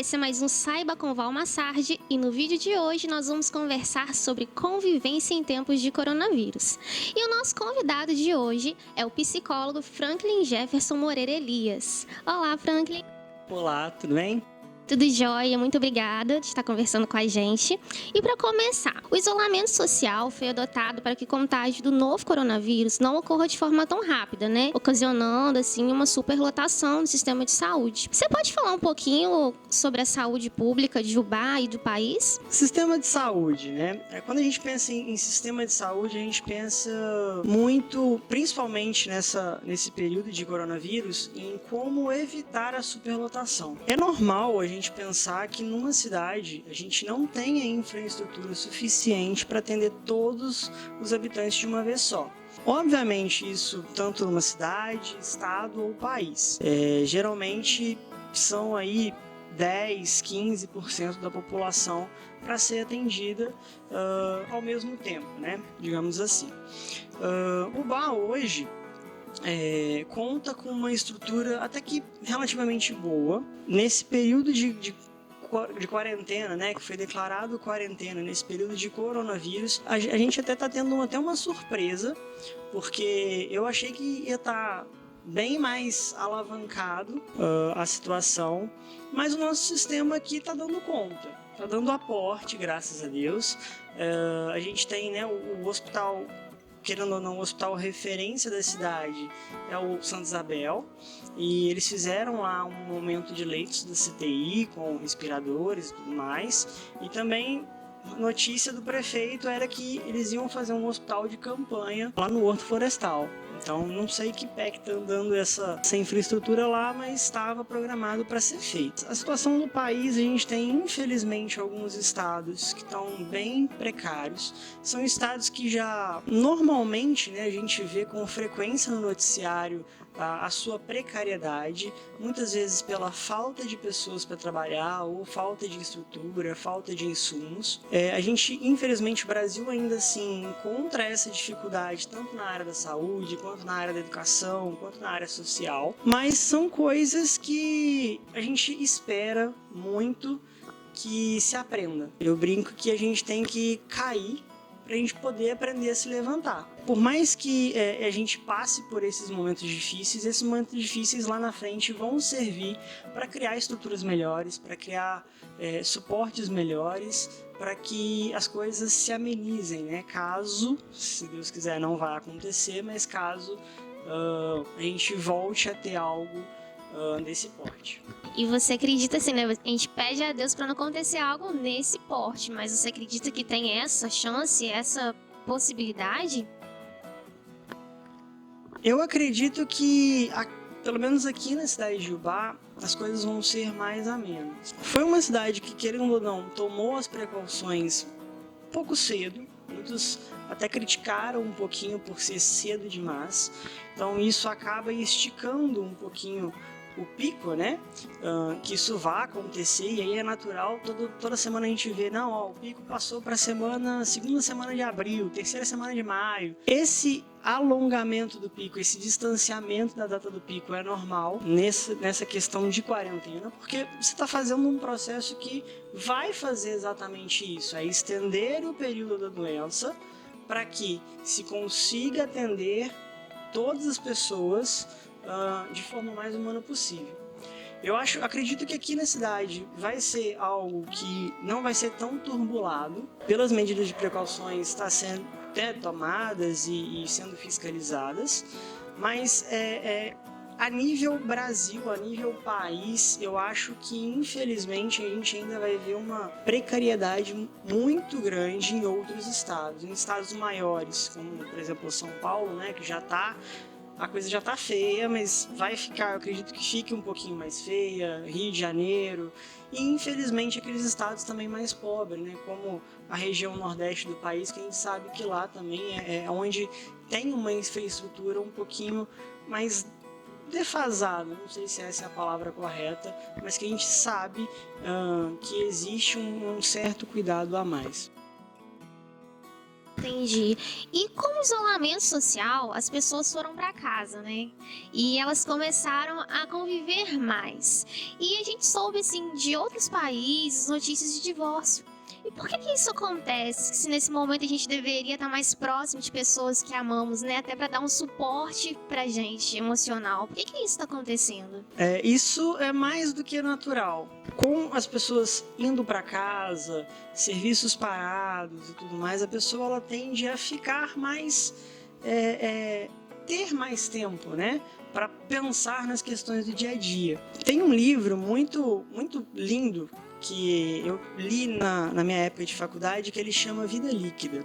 Esse é mais um Saiba com Val Massardi e no vídeo de hoje nós vamos conversar sobre convivência em tempos de coronavírus. E o nosso convidado de hoje é o psicólogo Franklin Jefferson Moreira Elias. Olá, Franklin. Olá, tudo bem? Tudo jóia, muito obrigada de estar conversando com a gente. E para começar, o isolamento social foi adotado para que o contágio do novo coronavírus não ocorra de forma tão rápida, né? Ocasionando, assim, uma superlotação do sistema de saúde. Você pode falar um pouquinho sobre a saúde pública de Jubá e do país? Sistema de saúde, né? Quando a gente pensa em sistema de saúde, a gente pensa muito, principalmente nesse período de coronavírus, em como evitar a superlotação. É normal a gente pensar que numa cidade a gente não tem a infraestrutura suficiente para atender todos os habitantes de uma vez só. Obviamente isso tanto numa cidade, estado ou país. Geralmente são aí 10, 15% da população para ser atendida ao mesmo tempo, né? Digamos assim. O BA hoje conta com uma estrutura até que relativamente boa. Nesse período de quarentena, né, que foi declarado quarentena, nesse período de coronavírus, a gente até está tendo até uma surpresa, porque eu achei que ia estar bem mais alavancado a situação, mas o nosso sistema aqui está dando conta, está dando aporte, graças a Deus. A gente tem, né, o hospital, querendo ou não, o hospital referência da cidade é o Santa Isabel, e eles fizeram lá um aumento de leitos da CTI com respiradores e tudo mais, e também notícia do prefeito era que eles iam fazer um hospital de campanha lá no Horto Florestal. Então, não sei que pé que está andando essa infraestrutura lá, mas estava programado para ser feito. A situação do país, a gente tem, infelizmente, alguns estados que estão bem precários. São estados que já, normalmente, né, a gente vê com frequência no noticiário a sua precariedade, muitas vezes pela falta de pessoas para trabalhar, ou falta de estrutura, falta de insumos. A gente, infelizmente, o Brasil ainda assim encontra essa dificuldade tanto na área da saúde, quanto na área da educação, quanto na área social, mas são coisas que a gente espera muito que se aprenda. Eu brinco que a gente tem que cair para a gente poder aprender a se levantar. Por mais que a gente passe por esses momentos difíceis lá na frente vão servir para criar estruturas melhores, para criar suportes melhores, para que as coisas se amenizem, né? Caso, se Deus quiser, não vai acontecer, mas caso a gente volte a ter algo desse porte. E você acredita assim, né? A gente pede a Deus para não acontecer algo nesse porte, mas você acredita que tem essa chance, essa possibilidade? Eu acredito que, pelo menos aqui na cidade de Jubá, as coisas vão ser mais amenas. Foi uma cidade que, querendo ou não, tomou as precauções um pouco cedo. Muitos até criticaram um pouquinho por ser cedo demais. Então isso acaba esticando um pouquinho o pico, né? Que isso vai acontecer, e aí é natural, toda semana a gente vê, não, ó, o pico passou para segunda semana de abril, terceira semana de maio. Esse alongamento do pico, esse distanciamento da data do pico é normal nessa questão de quarentena, porque você está fazendo um processo que vai fazer exatamente isso, é estender o período da doença para que se consiga atender todas as pessoas de forma mais humana possível. Eu acredito que aqui na cidade vai ser algo que não vai ser tão turbulado, pelas medidas de precauções está sendo tomadas e sendo fiscalizadas, mas a nível Brasil, a nível país, eu acho que infelizmente a gente ainda vai ver uma precariedade muito grande em outros estados, em estados maiores, como por exemplo São Paulo, né, que a coisa já tá feia, mas vai ficar, eu acredito que fique um pouquinho mais feia, Rio de Janeiro, e infelizmente aqueles estados também mais pobres, né, como a região nordeste do país, que a gente sabe que lá também é onde tem uma infraestrutura um pouquinho mais defasada, não sei se essa é a palavra correta, mas que a gente sabe que existe um certo cuidado a mais. Entendi. E com o isolamento social, as pessoas foram para casa, né? E elas começaram a conviver mais. E a gente soube, assim, de outros países, notícias de divórcio. E por que isso acontece? Se nesse momento a gente deveria estar mais próximo de pessoas que amamos, né? Até para dar um suporte pra gente emocional. Por que isso está acontecendo? Isso é mais do que natural. Com as pessoas indo para casa, serviços parados e tudo mais, a pessoa ela tende a ficar mais... ter mais tempo, né? Para pensar nas questões do dia a dia. Tem um livro muito, muito lindo que eu li na minha época de faculdade, que ele chama Vida Líquida.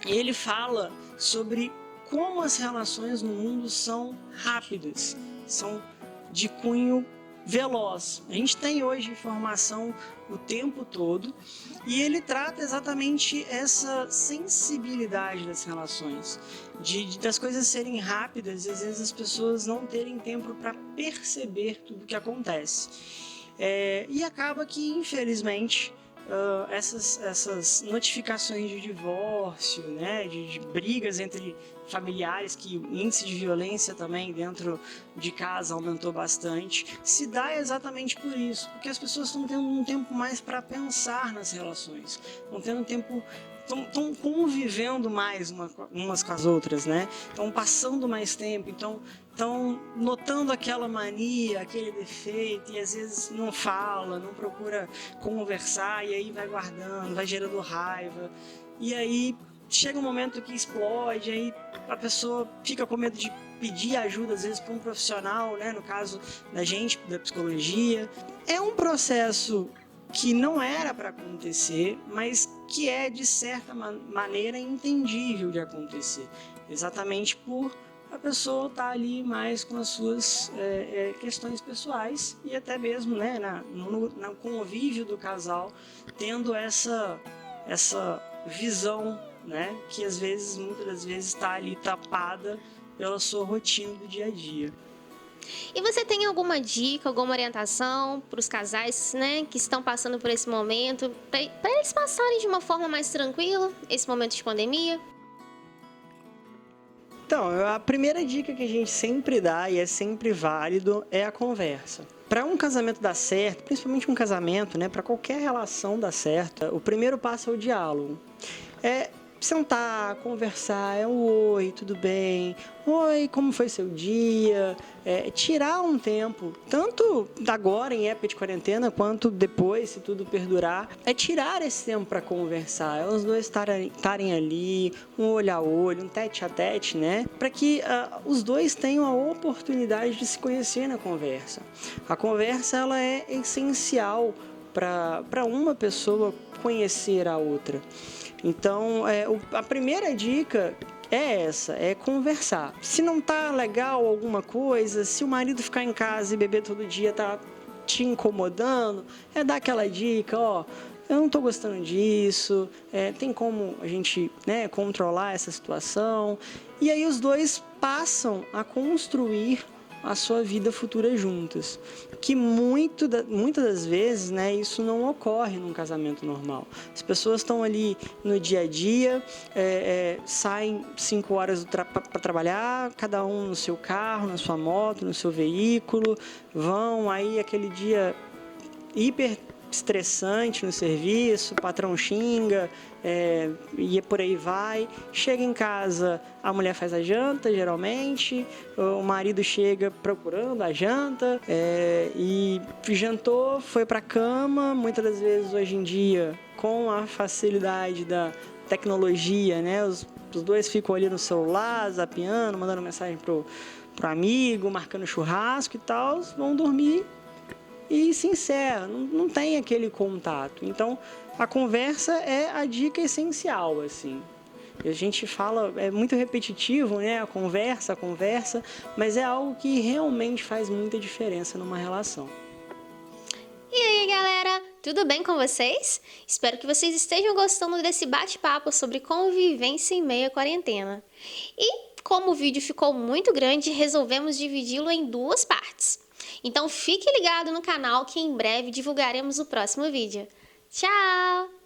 E ele fala sobre como as relações no mundo são rápidas, são de cunho veloz. A gente tem hoje informação o tempo todo e ele trata exatamente essa sensibilidade das relações, das coisas serem rápidas e às vezes as pessoas não terem tempo para perceber tudo o que acontece. E acaba que, infelizmente, essas notificações de divórcio, né, de brigas entre familiares, que o índice de violência também dentro de casa aumentou bastante, se dá exatamente por isso, porque as pessoas estão tendo um tempo mais para pensar nas relações, estão tendo tempo, estão convivendo mais umas com as outras, né? Estão passando mais tempo, estão notando aquela mania, aquele defeito, e às vezes não fala, não procura conversar, e aí vai guardando, vai gerando raiva, e aí chega um momento que explode, aí a pessoa fica com medo de pedir ajuda, às vezes, para um profissional, né? No caso da gente, da psicologia. É um processo que não era para acontecer, mas que é, de certa maneira, entendível de acontecer. Exatamente por a pessoa estar ali mais com as suas questões pessoais e até mesmo, né, no convívio do casal, tendo essa visão, né, que muitas das vezes está ali tapada pela sua rotina do dia a dia. E você tem alguma dica, alguma orientação para os casais, né, que estão passando por esse momento, para eles passarem de uma forma mais tranquila esse momento de pandemia? Então, a primeira dica que a gente sempre dá, e é sempre válido, é a conversa. Para um casamento dar certo, principalmente um casamento, né, para qualquer relação dar certo, o primeiro passo é o diálogo. É sentar, conversar, um oi, tudo bem? Oi, como foi seu dia? Tirar um tempo, tanto agora em época de quarentena, quanto depois, se tudo perdurar, tirar esse tempo para conversar, os dois estarem ali, um olho a olho, um tete a tete, né? Para que os dois tenham a oportunidade de se conhecer na conversa. A conversa, ela é essencial para uma pessoa conhecer a outra. Então, a primeira dica é essa, é conversar. Se não tá legal alguma coisa, se o marido ficar em casa e beber todo dia tá te incomodando, dar aquela dica, ó, eu não tô gostando disso, tem como a gente, né, controlar essa situação. E aí os dois passam a construir a sua vida futura juntas, que muitas das vezes, né, isso não ocorre num casamento normal. As pessoas estão ali no dia a dia, saem 5 horas para trabalhar, cada um no seu carro, na sua moto, no seu veículo, vão aí aquele dia hiper estressante no serviço, o patrão xinga, e por aí vai. Chega em casa, a mulher faz a janta, geralmente, o marido chega procurando a janta, e jantou, foi para a cama. Muitas das vezes, hoje em dia, com a facilidade da tecnologia, né, os dois ficam ali no celular, zapeando, mandando mensagem pro amigo, marcando churrasco e tal, vão dormir e se encerra, não tem aquele contato. Então, a conversa é a dica essencial, assim. A gente fala, é muito repetitivo, né? A conversa, mas é algo que realmente faz muita diferença numa relação. E aí, galera, tudo bem com vocês? Espero que vocês estejam gostando desse bate-papo sobre convivência em meio à quarentena. E, como o vídeo ficou muito grande, resolvemos dividi-lo em 2 partes. Então fique ligado no canal que em breve divulgaremos o próximo vídeo. Tchau!